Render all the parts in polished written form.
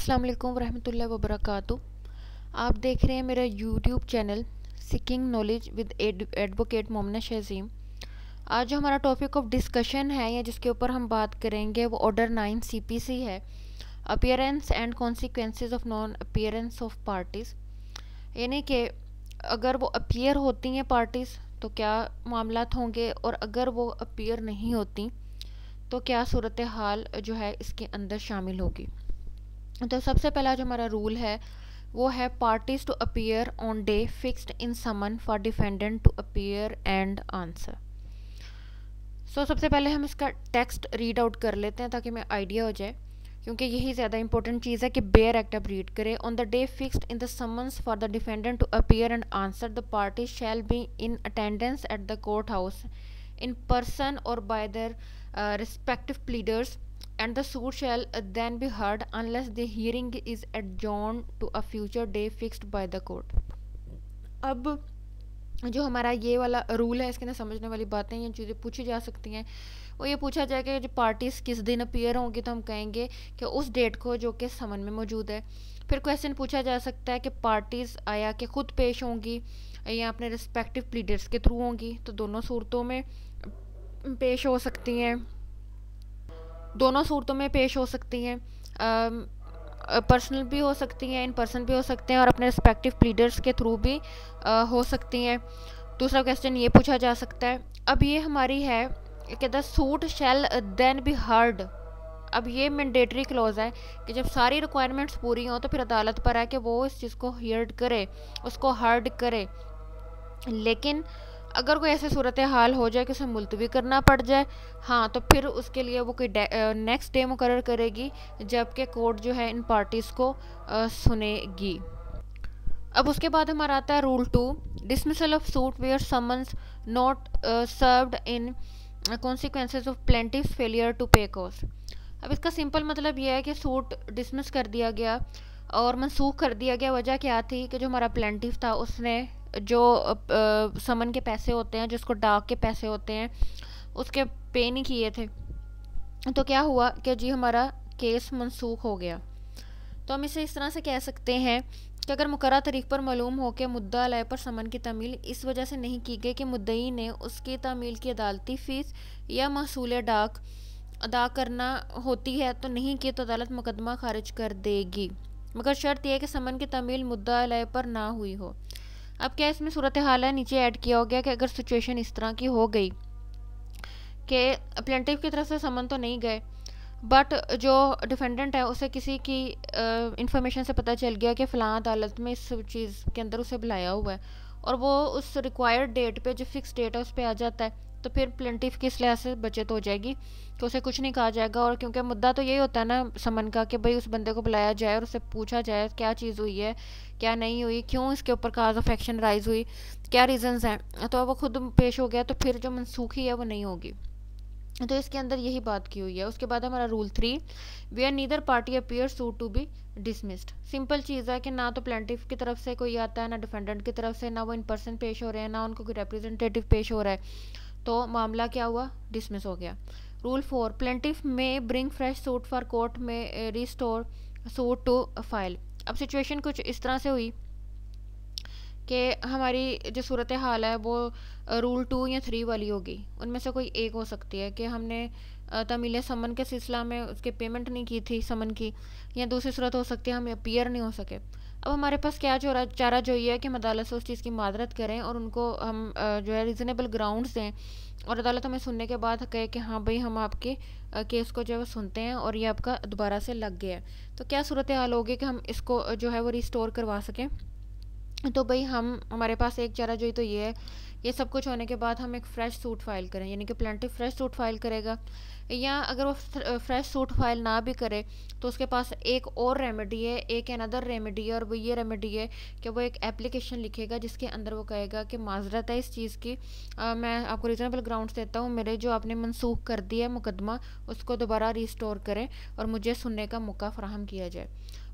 अस्सलाम वालेकुम वरहमतुल्लाहि वबरकातुहू। आप देख रहे हैं मेरा YouTube channel seeking knowledge with advocate Momna Shahzeem. आज जो हमारा टॉपिक ऑफ डिस्कशन है या जिसके ऊपर हम बात करेंगे वो ऑर्डर 9 CPC है, appearance and consequences of non appearance of parties. यानी कि अगर वो अपीयर होती हैं पार्टीज़ तो क्या मामलात होंगे, और अगर वो अपीयर नहीं होती तो क्या सूरत हाल जो है इसके अंदर शामिल होगी। तो सबसे पहला जो हमारा रूल है वो है parties to appear on day fixed in summon for defendant to appear and answer. सबसे पहले हम इसका टेक्स्ट रीड आउट कर लेते हैं ताकि हमें आइडिया हो जाए, क्योंकि यही ज़्यादा इंपॉर्टेंट चीज़ है कि बेयर एक्ट आप रीड करें। On the day fixed in the summons for the defendant to appear and answer the party shall be in attendance at the court house in person or by their respective pleaders, and the suit shall then be heard unless the hearing is adjourned to a future day fixed by the court। अब जो हमारा ये वाला rule है इसके अंदर समझने वाली बातें या चीज़ें पूछी जा सकती हैं। वो ये पूछा जाएगा कि जो पार्टीज़ किस दिन अपीयर होंगी, तो हम कहेंगे कि उस डेट को जो कि समन में मौजूद है। फिर क्वेश्चन पूछा जा सकता है कि पार्टीज़ आया कि खुद पेश होंगी या अपने रिस्पेक्टिव प्लीडर्स के थ्रू होंगी, तो दोनों सूरतों में पेश हो सकती हैं, दोनों सूरतों में पेश हो सकती हैं। पर्सनल भी हो सकती हैं, इन पर्सन भी हो सकते हैं, और अपने रिस्पेक्टिव प्लीडर्स के थ्रू भी हो सकती हैं। दूसरा क्वेश्चन ये पूछा जा सकता है, अब ये हमारी है कि the suit shall then be heard. अब ये मैंडेटरी क्लॉज है कि जब सारी रिक्वायरमेंट्स पूरी हों तो फिर अदालत पर है कि वो इस चीज़ को हियर्ड करे, उसको हर्ड करे। लेकिन अगर कोई ऐसी सूरत हाल हो जाए कि उसे मुलतवी करना पड़ जाए, हाँ, तो फिर उसके लिए वो कोई नेक्स्ट डे मुकर्रर करेगी जबकि कोर्ट जो है इन पार्टीज़ को सुनेगी। अब उसके बाद हमारा आता है rule 2, dismissal of suit where summons not served in consequences of plaintiff's failure to pay cost. अब इसका सिंपल मतलब यह है कि सूट डिसमिस कर दिया गया और मनसूख कर दिया गया। वजह क्या थी कि जो हमारा प्लेंटिव था उसने जो समन के पैसे होते हैं, जिसको डाक के पैसे होते हैं, उसके पे नहीं किए थे। तो क्या हुआ कि जी हमारा केस मनसूख हो गया। तो हम इसे इस तरह से कह सकते हैं कि अगर मुकर्रर तारीख पर मालूम हो कि मुद्दा अलय पर समन की तामील इस वजह से नहीं की गई कि मुद्दई ने उसकी तामील की अदालती फ़ीस या महसूल डाक अदा करना होती है, तो नहीं की तो अदालत मुकदमा खारिज कर देगी, मगर शर्त यह है कि समन की तामील मुद्दा अलय पर ना हुई हो। अब क्या इसमें सूरत हाल है, नीचे ऐड किया हो गया कि अगर सिचुएशन इस तरह की हो गई कि प्लेंटिव की तरफ से समन तो नहीं गए, बट जो डिफेंडेंट है उसे किसी की इंफॉर्मेशन से पता चल गया कि फ़लाँ अदालत में इस चीज़ के अंदर उसे बुलाया हुआ है, और वो उस रिक्वायर्ड डेट पे, जो फिक्स डेट है, उस पर आ जाता है, तो फिर प्लेंटिव की इस लिहाज से बचत हो जाएगी कि उसे कुछ नहीं कहा जाएगा। और क्योंकि मुद्दा तो यही होता है ना समन का कि भाई उस बंदे को बुलाया जाए और उससे पूछा जाए क्या चीज़ हुई है, क्या नहीं हुई, क्यों इसके ऊपर काज ऑफ एक्शन राइज हुई, क्या रीजंस हैं। तो अब वो खुद पेश हो गया तो फिर जो मनसूखी है वो नहीं होगी। तो इसके अंदर यही बात की हुई है। उसके बाद हमारा rule 3, where neither party appear suit to be dismissed. Simple चीज़ है कि ना तो प्लेंटिव की तरफ से कोई आता है, ना डिफेंडेंट की तरफ से, ना वो इन पर्सन पेश हो रहे हैं, ना उनको कोई रिप्रेजेंटेटिव पेश हो रहा है, तो मामला क्या हुआ, डिसमिस हो गया। रूल 4, प्लेंटिव में bring fresh suit for court में रिस्टोर सूट टू फाइल। अब सिचुएशन कुछ इस तरह से हुई कि हमारी जो सूरत हाल है वो रूल 2 या 3 वाली होगी, उनमें से कोई एक हो सकती है कि हमने तामील समन के सिलसिला में उसके पेमेंट नहीं की थी समन की, या दूसरी सूरत हो सकती है हम अपीयर नहीं हो सके। अब हमारे पास क्या चारा जो ये है कि हम अदालत से उस चीज़ की मादरत करें और उनको हम जो है रीज़नेबल ग्राउंड्स दें, और अदालत हमें सुनने के बाद कहे कि हाँ भाई हम आपके केस को जो है सुनते हैं और ये आपका दोबारा से लग गया है। तो क्या सूरत हाल होगी कि हम इसको जो है वो रिस्टोर करवा सकें। तो भाई हमारे पास एक चारा जो तो ये है, ये सब कुछ होने के बाद हम एक फ़्रेश सूट फाइल करें, यानी कि प्लेंटिव फ्रेश सूट फाइल करेगा, या अगर वो फ्रेश सूट फाइल ना भी करे तो उसके पास एक और रेमेडी है, एक अनदर रेमेडी है, और वो ये रेमेडी है कि वो एक एप्लीकेशन लिखेगा जिसके अंदर वो कहेगा कि माजरत है इस चीज़ की, मैं आपको रीज़नेबल ग्राउंड्स देता हूँ, मेरे जो आपने मनसूख कर दिया है मुकदमा उसको दोबारा रिस्टोर करें और मुझे सुनने का मौका फराहम किया जाए।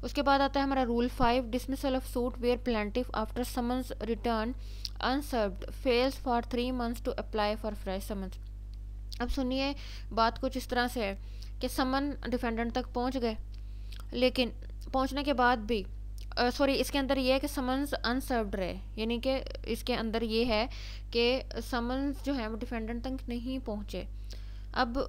उसके बाद आता है हमारा rule 5, dismissal of suit where plaintiff after summons return unserved fails for 3 months to apply for fresh summons. अब सुनिए, बात कुछ इस तरह से है कि समन डिफेंडेंट तक पहुंच गए, लेकिन पहुंचने के बाद भी सॉरी इसके अंदर ये है कि समन्स अनसर्व्ड रहे, यानी कि इसके अंदर ये है कि समन्स जो है वो डिफेंडेंट तक नहीं पहुंचे। अब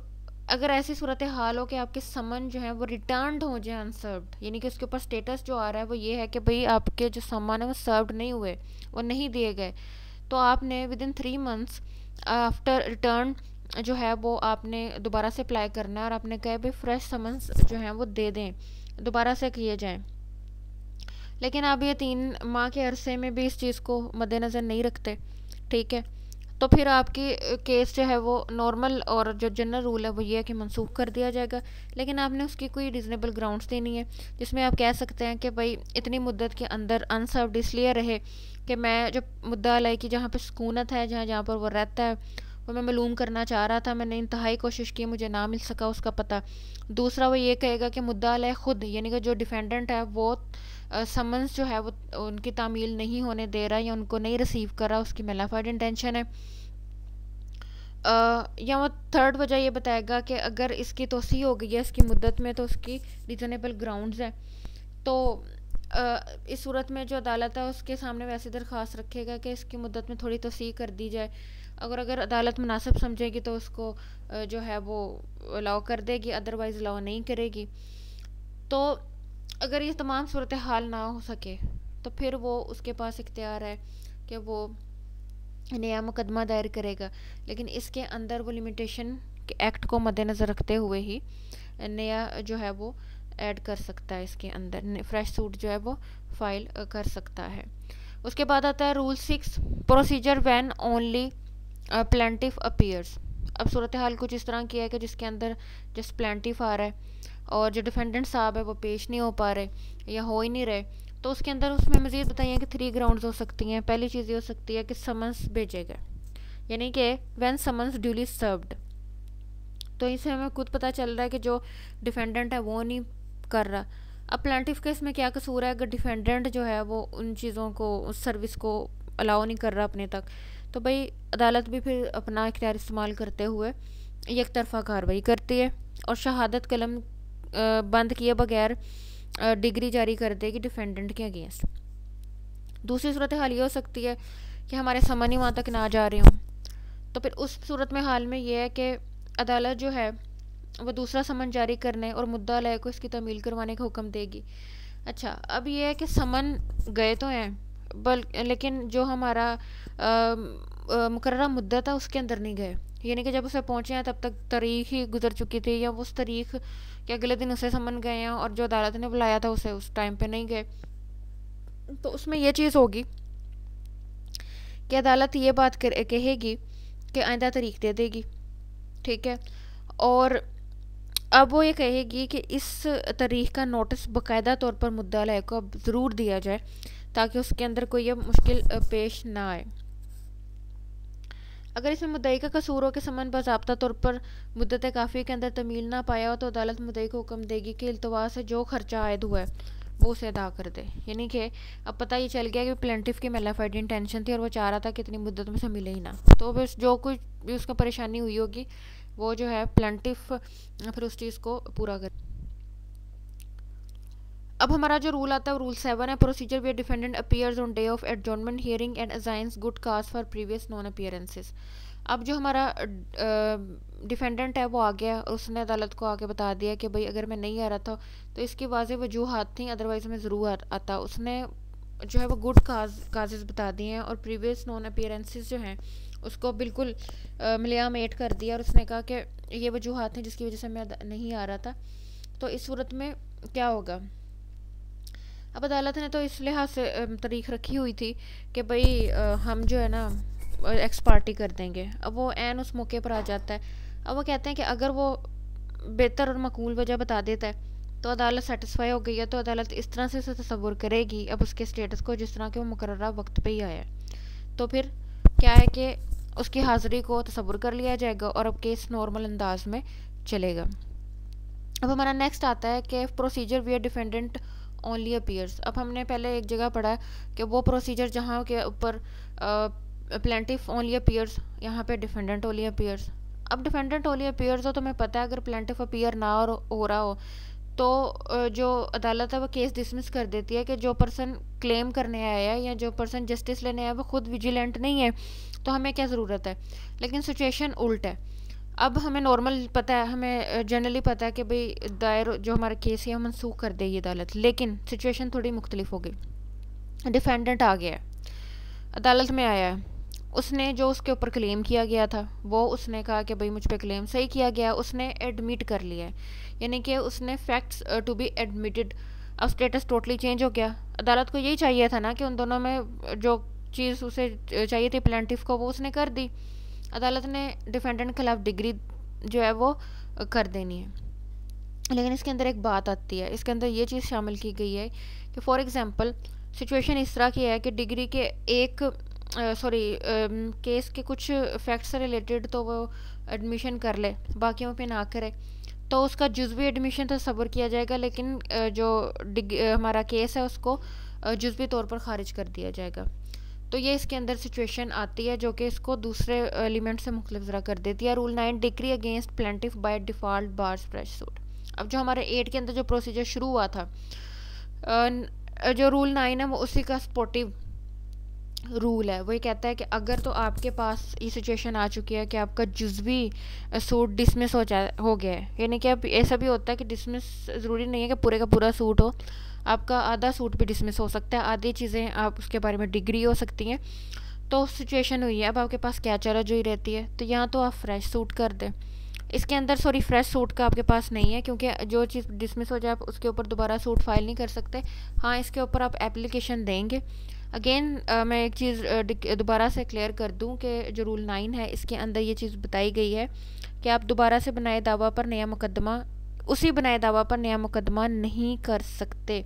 अगर ऐसी सूरत हाल हो कि आपके समन जो है वो रिटर्न्ड हो जाए अनसर्व्ड, यानी कि उसके ऊपर स्टेटस जो आ रहा है वो ये है कि भाई आपके जो समन है वो सर्व्ड नहीं हुए, वो नहीं दिए गए, तो आपने with in 3 months after return जो है वो आपने दोबारा से अप्लाई करना है और आपने कहा भाई फ्रेश समन्स जो हैं वो दे दें, दोबारा से किए जाएं। लेकिन आप ये 3 माह के अरसे में भी इस चीज़ को मद्देनज़र नहीं रखते, ठीक है, तो फिर आपकी केस जो है वो नॉर्मल और जो जनरल रूल है वो ये है कि मनसूख कर दिया जाएगा। लेकिन आपने उसकी कोई रीज़नेबल ग्राउंड्स देनी है जिसमें आप कह सकते हैं कि भाई इतनी मुद्दत के अंदर अनसर्व्ड इसलिए रहे कि मैं जो मुद्दा अलय की जहाँ पे सुकूनत है, जहाँ जहाँ पर वो रहता है, वो मैं मालूम करना चाह रहा था, मैंने इंतहाई कोशिश की, मुझे ना मिल सका उसका पता। दूसरा वो ये कहेगा कि मुद्दा अलय ख़ुद यानी कि जो डिफेंडेंट है वो समन्स जो है वो उनकी तामील नहीं होने दे रहा या उनको नहीं रिसीव कर रहा, उसकी मेलाफाइड इंटेंशन है। या वो थर्ड वजह ये बताएगा कि अगर इसकी तोसी हो गई है इसकी मुद्दत में तो उसकी रीज़नेबल ग्राउंड्स हैं, तो इस सूरत में जो अदालत है उसके सामने वैसी दरख्वास्त रखेगा कि इसकी मुद्दत में थोड़ी तोसी कर दी जाए। अगर अदालत मुनासिब समझेगी तो उसको जो है वो अलाउ कर देगी, अदरवाइज़ अलाउ नहीं करेगी। तो अगर ये तमाम सूरत हाल ना हो सके तो फिर वो उसके पास इख्तियार है कि वो नया मुकदमा दायर करेगा, लेकिन इसके अंदर वो लिमिटेशन के एक्ट को मद्देनज़र रखते हुए ही नया जो है वो ऐड कर सकता है, इसके अंदर फ्रेश सूट जो है वो फाइल कर सकता है। उसके बाद आता है rule 6, procedure when only plaintiff appears. अब सूरत हाल कुछ इस तरह की है कि जिसके अंदर जस्ट प्लेंटिफ आ रहा है और जो डिफेंडेंट साहब है वो पेश नहीं हो पा रहे या हो ही नहीं रहे, तो उसके अंदर उसमें मज़ीद बताइए कि 3 ग्राउंड्स हो सकती हैं। पहली चीज़ ये हो सकती है कि समन्स भेजेगा, यानी कि व्हेन समन्स ड्यूली सर्व्ड, तो इससे हमें खुद पता चल रहा है कि जो डिफेंडेंट है वो नहीं कर रहा। अब प्लेंटिफ केस में क्या कसूर है, अगर डिफेंडेंट जो है वो उन चीज़ों को, उस सर्विस को अलाउ नहीं कर रहा अपने तक, तो भाई अदालत भी फिर अपना इख्तियार इस्तेमाल करते हुए एक तरफा कार्रवाई करती है और शहादत कलम बंद किए बगैर डिग्री जारी कर देगी डिफेंडेंट के अगेंस्ट। दूसरी सूरत हाल ये हो सकती है कि हमारे समन ही वहाँ तक ना जा रहे हों, तो फिर उस सूरत में हाल में ये है कि अदालत जो है वो दूसरा समन जारी करने और मुद्दा अलय को इसकी तमील करवाने का हुक्म देगी। अच्छा, अब ये है कि समन गए तो हैं लेकिन जो हमारा मुकर्ररा मुद्दत है उसके अंदर नहीं गए, यानी कि जब उसे पहुँचे हैं तब तक तारीख ही गुजर चुकी थी या उस तारीख के अगले दिन उसे समन गए हैं और जो अदालत ने बुलाया था उसे उस टाइम पे नहीं गए। तो उसमें यह चीज़ होगी कि अदालत ये बात कहेगी कि आइंदा तारीख दे देगी, ठीक है, और अब वो ये कहेगी कि इस तारीख का नोटिस बाकायदा तौर पर मुद्दा अलय को अब ज़रूर दिया जाए ताकि उसके अंदर कोई ये मुश्किल पेश ना आए। अगर इसमें मुद्दई का कसूर हो कि समन बाज़ाब्ता तौर पर मुद्दत काफ़ी के अंदर तमील ना पाया हो, तो अदालत मुद्दई को हुक्म देगी कि इल्तवा से जो खर्चा आयद हुआ है वो उसे अदा कर दे। यानी कि अब पता ये चल गया कि प्लेंटिफ की मेलाफाइड इंटेंशन थी और वो चाह रहा था कि इतनी मुद्दत में से मिले ही ना, तो बस जो कुछ भी उसका परेशानी हुई होगी वो जो है प्लेंटिफ फिर उस चीज़ को पूरा कर। अब हमारा जो रूल आता है रूल 7 है, procedure where defendant appears on day of adjournment hearing and assigns good cause for previous non appearances. अब जो हमारा डिफेंडेंट है वो आ गया और उसने अदालत को आके बता दिया कि भाई अगर मैं नहीं आ रहा था तो इसकी वाज़ेह वजूहात थी, अदरवाइज़ मैं ज़रूर आता। उसने जो है वो गुड काजेज़ बता दिए हैं और प्रीवियस नॉन अपीयरेंसेस जो हैं उसको बिल्कुल मिलियामेट कर दिया और उसने कहा कि ये वजूहात हैं जिसकी वजह से मैं नहीं आ रहा था। तो इस सूरत में क्या होगा, अब अदालत ने तो इस लिहाज से तारीख रखी हुई थी कि भाई हम जो है ना एक्स पार्टी कर देंगे। अब वो ऐन उस मौके पर आ जाता है। अब वो कहते हैं कि अगर वो बेहतर और मकबूल वजह बता देता है तो अदालत सेटिस्फाई हो गई है, तो अदालत इस तरह से उसे तसव्वुर करेगी अब उसके स्टेटस को जिस तरह के वो मुकर्ररा वक्त पे ही आया है। तो फिर क्या है कि उसकी हाज़िरी को तसव्वुर कर लिया जाएगा और अब केस नॉर्मल अंदाज में चलेगा। अब हमारा नेक्स्ट आता है कि procedure where defendant only appears. अब हमने पहले एक जगह पढ़ा कि वो प्रोसीजर जहाँ के ऊपर प्लेंटिफ ओनली अपीयर्स, यहाँ पे डिफेंडेंट ओनली अपीयर्स। अब डिफेंडेंट ओनली अपीयर्स हो तो हमें पता है अगर प्लेंटिफ अपीयर ना हो रहा हो तो जो अदालत है वो केस डिसमिस कर देती है कि जो पर्सन क्लेम करने आया है या जो पर्सन जस्टिस लेने आया है वो खुद विजिलेंट नहीं है, तो हमें क्या ज़रूरत है। लेकिन सिचुएशन उल्ट है। अब हमें नॉर्मल पता है, हमें जनरली पता है कि भाई दायर जो हमारा केस है मनसूख कर देगी अदालत, लेकिन सिचुएशन थोड़ी मुख्तलिफ हो गई। डिफेंडेंट आ गया है, अदालत में आया है, उसने जो उसके ऊपर क्लेम किया गया था वो उसने कहा कि भाई मुझ पे क्लेम सही किया गया, उसने एडमिट कर लिया है, यानी कि उसने फैक्ट्स टू बी एडमिटेड। अब स्टेटस टोटली चेंज हो गया। अदालत को यही चाहिए था ना कि उन दोनों में जो चीज़ उसे चाहिए थी प्लेंटिफ को वो उसने कर दी। अदालत ने डिफेंडेंट के खिलाफ डिग्री जो है वो कर देनी है। लेकिन इसके अंदर एक बात आती है, इसके अंदर ये चीज़ शामिल की गई है कि फॉर एग्ज़ाम्पल सिचुएशन इस तरह की है कि डिग्री के एक केस के कुछ फैक्ट से रिलेटेड तो वो एडमिशन कर ले, बाकियों पे ना करे, तो उसका जुज़वी एडमिशन तो सब्र किया जाएगा, लेकिन जो हमारा केस है उसको जुज़वी तौर पर खारिज कर दिया जाएगा। तो ये इसके अंदर सिचुएशन आती है जो कि इसको दूसरे एलिमेंट से मुख्तलिफ ज़रा कर देती है। Rule 9 degree against plaintiff by default bars fresh suit. अब जो हमारे 8 के अंदर जो प्रोसीजर शुरू हुआ था, जो रूल 9 है वो उसी का सपोर्टिव रूल है। वही कहता है कि अगर तो आपके पास ये सिचुएशन आ चुकी है कि आपका जुज़वी सूट डिसमिस हो गया है, यानी कि अब ऐसा भी होता है कि डिसमिस ज़रूरी नहीं है कि पूरे का पूरा सूट हो, आपका आधा सूट भी डिसमिस हो सकता है, आधी चीज़ें आप उसके बारे में डिग्री हो सकती हैं। तो सिचुएशन हुई है, अब आपके पास क्या चारा जो ही रहती है, तो यहाँ तो आप फ्रेश सूट कर दें। इसके अंदर फ्रेश सूट का आपके पास नहीं है, क्योंकि जो चीज़ डिसमिस हो जाए आप उसके ऊपर दोबारा सूट फाइल नहीं कर सकते। हाँ, इसके ऊपर आप एप्लीकेशन देंगे। अगेन मैं एक चीज़ दोबारा से क्लियर कर दूं कि जो रूल 9 है इसके अंदर ये चीज़ बताई गई है कि आप दोबारा से बनाए दावा पर नया मुकदमा, उसी बनाए दावा पर नया मुकदमा नहीं कर सकते।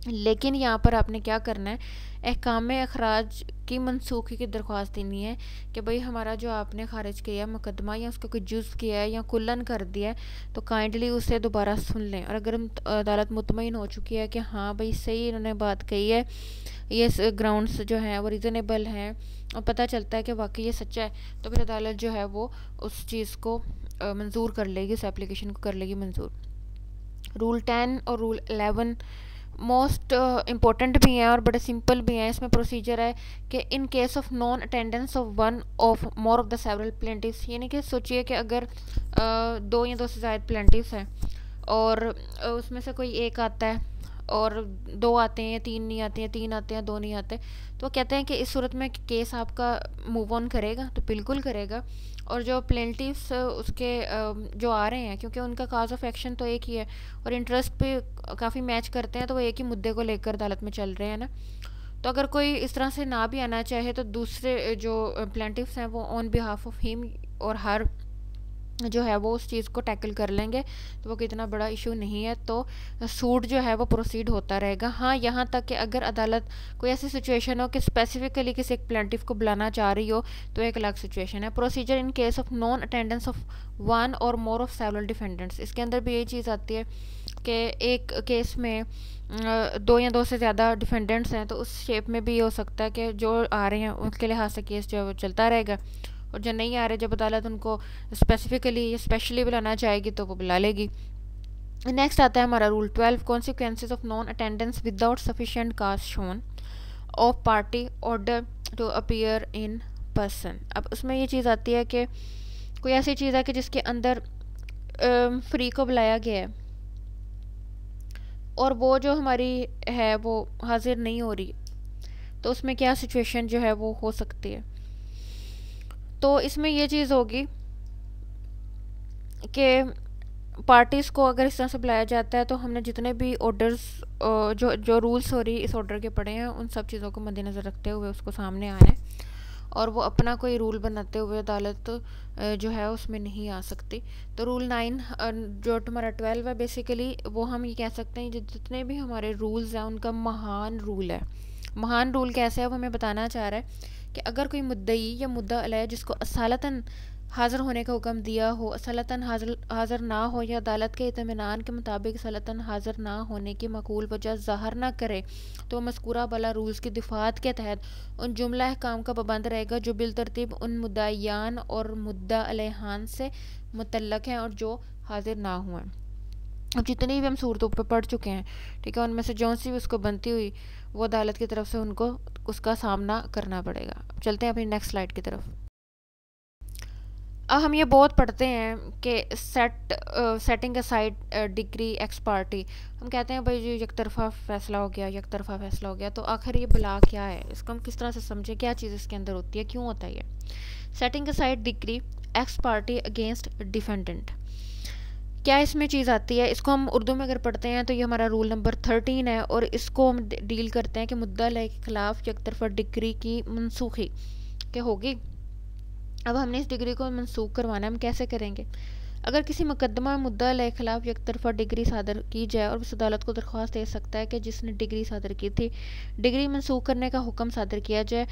लेकिन यहाँ पर आपने क्या करना है, अहकाम अखराज की मनसूखी की दरख्वास्त देनी है कि भाई हमारा जो आपने खारिज किया है मुकदमा या उसका कोई जुज़ किया है या कुल्लन कर दिया है तो काइंडली उसे दोबारा सुन लें। और अगर अदालत मुतमईन हो चुकी है कि हाँ भाई सही इन्होंने बात कही है, ये ग्राउंड्स जो हैं वो रीज़नेबल हैं और पता चलता है कि वाकई ये सच्चा है, तो फिर अदालत जो है वो उस चीज़ को मंजूर कर लेगी, उस एप्लीकेशन को कर लेगी मंजूर। रूल 10 और रूल 11 मोस्ट इम्पोर्टेंट भी हैं और बड़े सिंपल भी हैं। इसमें प्रोसीजर है कि in case of non attendance of one of more of the several plaintiffs, यानी कि सोचिए कि अगर दो या दो से ज़्यादा प्लेंटिव्स हैं और उसमें से कोई एक आता है और दो आते हैं या तीन नहीं आते हैं, तीन आते हैं दो नहीं आते, तो कहते हैं कि इस सूरत में केस आपका मूव ऑन करेगा, तो बिल्कुल करेगा। और जो प्लेंटिव्स उसके जो आ रहे हैं, क्योंकि उनका काज ऑफ एक्शन तो एक ही है और इंटरेस्ट पे काफ़ी मैच करते हैं, तो वो एक ही मुद्दे को लेकर अदालत में चल रहे हैं ना, तो अगर कोई इस तरह से ना भी आना चाहे तो दूसरे जो प्लेंटिव्स हैं वो ऑन बिहाफ ऑफ हिम और हर जो है वो उस चीज़ को टैकल कर लेंगे, तो वो कितना बड़ा इशू नहीं है, तो सूट जो है वो प्रोसीड होता रहेगा। हाँ, यहाँ तक कि अगर अदालत कोई ऐसी सिचुएशन हो कि स्पेसिफिकली किसी एक प्लेंटिफ को बुलाना चाह रही हो तो एक अलग सिचुएशन है। Procedure in case of non attendance of one और मोर ऑफ सेवरल डिफेंडेंट्स, इसके अंदर भी यही चीज़ आती है कि एक केस में दो या दो से ज़्यादा डिफेंडेंट्स हैं, तो उस शेप में भी ये हो सकता है कि जो आ रहे हैं उनके लिहाज से केस जो है वो चलता रहेगा, और जो नहीं आ रहे जब अदालत उनको स्पेसिफिकली या स्पेशली बुलाना चाहेगी तो वो बुला लेगी। नेक्स्ट आता है हमारा rule 12 consequences of non attendance without sufficient cause shown of party order to appear in person. अब उसमें ये चीज़ आती है कि कोई ऐसी चीज़ है कि जिसके अंदर फ्री को बुलाया गया है और वो जो हमारी है वो हाजिर नहीं हो रही, तो उसमें क्या सिचुएशन जो है वो हो सकती है। तो इसमें ये चीज़ होगी कि पार्टीज़ को अगर इस तरह से बुलाया जाता है तो हमने जितने भी ऑर्डर्स जो रूल्स इस ऑर्डर के पड़े हैं उन सब चीज़ों को मद्देनज़र रखते हुए उसको सामने आना है, और वो अपना कोई रूल बनाते हुए अदालत जो है उसमें नहीं आ सकती। तो रूल 9 जो हमारा 12 है बेसिकली वो हम ये कह सकते हैं जितने भी हमारे रूल्स हैं उनका महान रूल है। महान रूल कैसे है वो हमें बताना चाह रहा है कि अगर कोई मुद्दई या मुद्दा अलय जिसको असालतन हाज़िर होने का हुक्म दिया हो, असालतन हाज़िर ना हो या अदालत के इत्मीनान के मुताबिक असालतन हाज़िर ना होने की मकूल वजह ज़ाहिर ना करे, तो मज़कूरा बाला रूल्स की दिफात के तहत उन जुमला अहकाम का पाबंद रहेगा जो बिलतरतीब उन मुद्दायान और मुद्दा अलैहान से मुतल्लक हैं और जो हाज़िर ना हुए। अब जितनी भी हम सूरतों पे पढ़ चुके हैं, ठीक है, उनमें से जो सी भी उसको बनती हुई वो अदालत की तरफ से उनको उसका सामना करना पड़ेगा। चलते हैं अपनी नेक्स्ट स्लाइड की तरफ। अब हम ये बहुत पढ़ते हैं कि setting aside degree x party, हम कहते हैं भाई जी एक तरफा फैसला हो गया, एक तरफा फैसला हो गया, तो आखिर ये भला क्या है, इसको हम किस तरह से समझें, क्या चीज़ इसके अंदर होती है, क्यों होता है ये setting aside degree x party against defendant. क्या इसमें चीज़ आती है, इसको हम उर्दू में अगर पढ़ते हैं तो ये हमारा रूल नंबर 13 है, और इसको हम डील करते हैं कि मुद्दा लय के खिलाफ एक तरफा डिग्री की मनसूखी क्या होगी। अब हमने इस डिग्री को मनसूख करवाना है, हम कैसे करेंगे। अगर किसी मुकदमा में मुद्दा लय के खिलाफ एक तरफा डिग्री सादर की जाए और उस अदालत को दरख्वास्त दे सकता है कि जिसने डिग्री सादर की थी डिग्री मनसूख करने का हुक्म सादर किया जाए।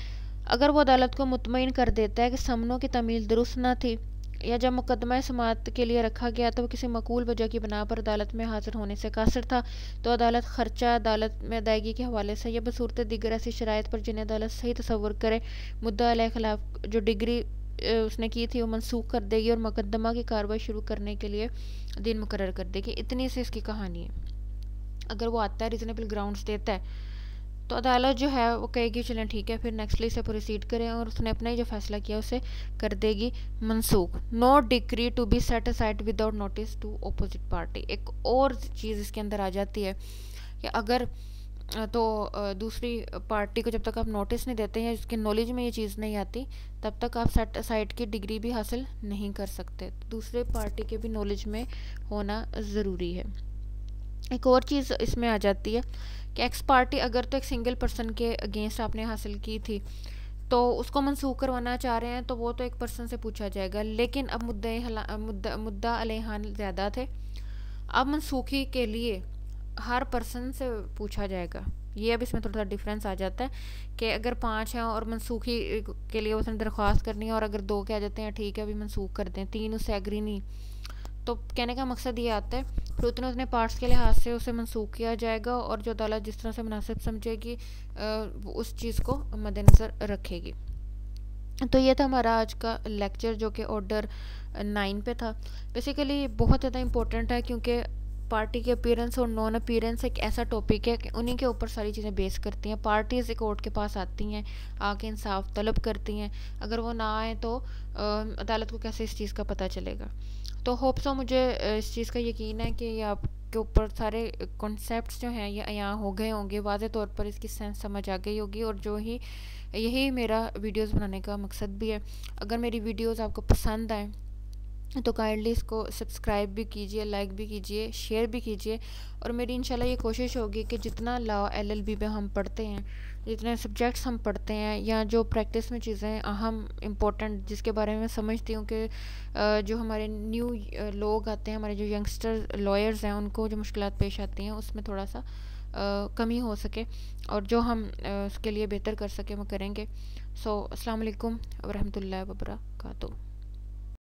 अगर वो अदालत को मुतमईन कर देता है कि समनों की तमील दुरुस्त न थी, या जब मुकदमा समाअत के लिए रखा गया तो किसी मकूल वजह की बना पर अदालत में हाजिर होने से कासिर था, तो अदालत खर्चा अदालत में अदायगी के हवाले से या बसूरत दीगर ऐसी शराइत पर जिन्हें अदालत सही तसव्वुर करे मुद्दा अलैह खिलाफ जो डिग्री उसने की थी वो मनसूख कर देगी और मुकदमा की कार्रवाई शुरू करने के लिए दिन मुकर्रर कर देगी। इतनी सी इसकी कहानी है। अगर वो आता है रीजनेबल ग्राउंड्स देता है तो अदालत जो है वो कहेगी चलें ठीक है, फिर नेक्स्टली से प्रोसीड करें, और उसने अपना ही जो फैसला किया उसे कर देगी मनसूख। No decree to be set aside without notice to opposite party. एक और चीज़ इसके अंदर आ जाती है कि अगर दूसरी पार्टी को जब तक आप नोटिस नहीं देते हैं, इसके नॉलेज में ये चीज़ नहीं आती, तब तक आप सेट असाइड की डिग्री भी हासिल नहीं कर सकते। दूसरे पार्टी के भी नॉलेज में होना ज़रूरी है। एक और चीज़ इसमें आ जाती है कि एक्स पार्टी अगर तो एक सिंगल पर्सन के अगेंस्ट आपने हासिल की थी तो उसको मनसूख करवाना चाह रहे हैं तो वो तो एक पर्सन से पूछा जाएगा, लेकिन अब मुद्दा अलैहान ज़्यादा थे, अब मनसूखी के लिए हर पर्सन से पूछा जाएगा। ये अब इसमें थोड़ा सा डिफरेंस आ जाता है कि अगर 5 हैं और मनसूखी के लिए उसने दरख्वास्त करनी है, और अगर 2 कह जाते हैं ठीक है अभी मनसूख कर दें, 3 उससे एग्री नहीं, तो कहने का मकसद ये आता है फिर उतने पार्ट्स के लिहाज से उसे मनसूख किया जाएगा, और जो अदालत जिस तरह से मुनासिब समझेगी उस चीज़ को मद्देनज़र रखेगी। तो ये था हमारा आज का लेक्चर जो कि ऑर्डर 9 पे था। बेसिकली बहुत ज़्यादा इंपॉर्टेंट है क्योंकि पार्टी के अपीयरेंस और नॉन अपीयरेंस एक ऐसा टॉपिक है कि उन्हीं के ऊपर सारी चीज़ें बेस करती हैं। पार्टीज़ कोर्ट के पास आती हैं, आके इंसाफ तलब करती हैं, अगर वो ना आए तो अदालत को कैसे इस चीज़ का पता चलेगा। तो होप सो मुझे इस चीज़ का यकीन है कि ये आपके ऊपर सारे कॉन्सेप्ट्स जो हैं ये यहाँ हो गए होंगे, वाज़े तौर पर इसकी सेंस समझ आ गई होगी, और जो ही यही मेरा वीडियोस बनाने का मकसद भी है। अगर मेरी वीडियोस आपको पसंद आए तो काइंडली इसको सब्सक्राइब भी कीजिए, लाइक भी कीजिए, शेयर भी कीजिए, और मेरी इंशाल्लाह ये कोशिश होगी कि जितना लॉ LLB में हम पढ़ते हैं, जितने सब्जेक्ट्स हम पढ़ते हैं, या जो प्रैक्टिस में चीज़ें अहम इम्पोर्टेंट जिसके बारे में समझती हूँ कि जो हमारे न्यू लोग आते हैं, हमारे जो यंगस्टर लॉयर्स हैं, उनको जो मुश्किलात पेश आती हैं उसमें थोड़ा सा कमी हो सके, और जो हम उसके लिए बेहतर कर सकें वो करेंगे। सो अस्सलाम वालेकुम व रहमतुल्लाहि व बरकातुहू।